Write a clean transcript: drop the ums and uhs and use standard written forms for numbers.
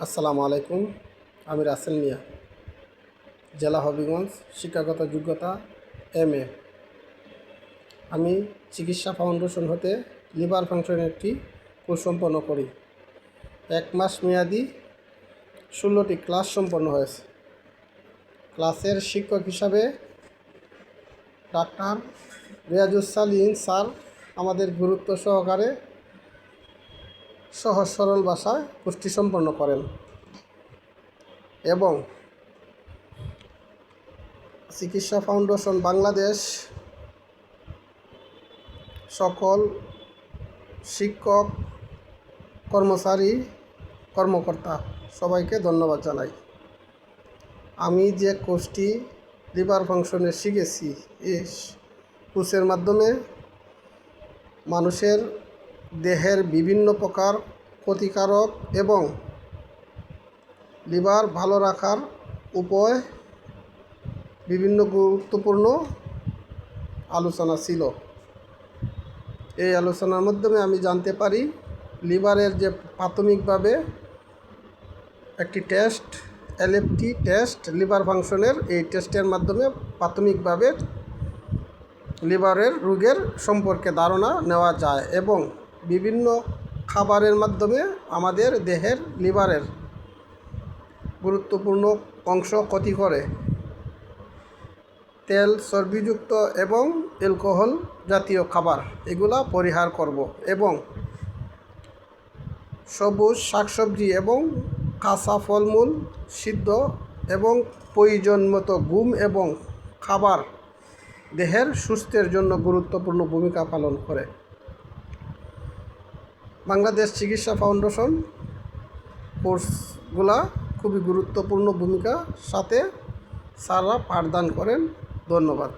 আসসালামু আলাইকুম। আমি রাসেল মিয়া, জেলা হবিগঞ্জ, শিক্ষাগত যোগ্যতা MA। আমি চিকিৎসা ফাউন্ডেশন হতে লিভার ফাংশনের একটি কোর্স সম্পন্ন করি। 1 মাস মেয়াদি 16টি ক্লাস সম্পন্ন হয়েছে। ক্লাসের শিক্ষক হিসাবে ডাক্তার রিয়াজুস সালিহিন স্যার আমাদের গুরুত্ব সহকারে সহজ সরল ভাষায় কোর্সটি সম্পন্ন করেন এবং চিকিৎসা ফাউন্ডেশন বাংলাদেশ সকল শিক্ষক, কর্মচারী, কর্মকর্তা সবাইকে ধন্যবাদ জানাই। আমি যে কোর্সটি লিভার ফাংশনে শিখেছি, এই কোর্সের মাধ্যমে মানুষের দেহের বিভিন্ন প্রকার ক্ষতিকারক এবং লিভার ভালো রাখার উপায় বিভিন্ন গুরুত্বপূর্ণ আলোচনা ছিল। এই আলোচনার মাধ্যমে আমি জানতে পারি লিভারের যে প্রাথমিকভাবে একটি টেস্ট, LFT টেস্ট, লিভার ফাংশনের এই টেস্টের মাধ্যমে প্রাথমিকভাবে লিভারের রোগের সম্পর্কে ধারণা নেওয়া যায় এবং বিভিন্ন খাবারের মাধ্যমে আমাদের দেহের লিভারের গুরুত্বপূর্ণ অংশ ক্ষতি করে। তেল, চর্বিযুক্ত এবং অ্যালকোহল জাতীয় খাবার এগুলা পরিহার করব এবং সবুজ শাকসবজি এবং কাঁচা ফলমূল, সিদ্ধ এবং প্রয়োজন মতো ঘুম এবং খাবার দেহের সুস্থের জন্য গুরুত্বপূর্ণ ভূমিকা পালন করে। বাংলাদেশ চিকিৎসা ফাউন্ডেশন কোর্সগুলা খুবই গুরুত্বপূর্ণ ভূমিকার সাথে স্যাররা পাঠদান করেন। ধন্যবাদ।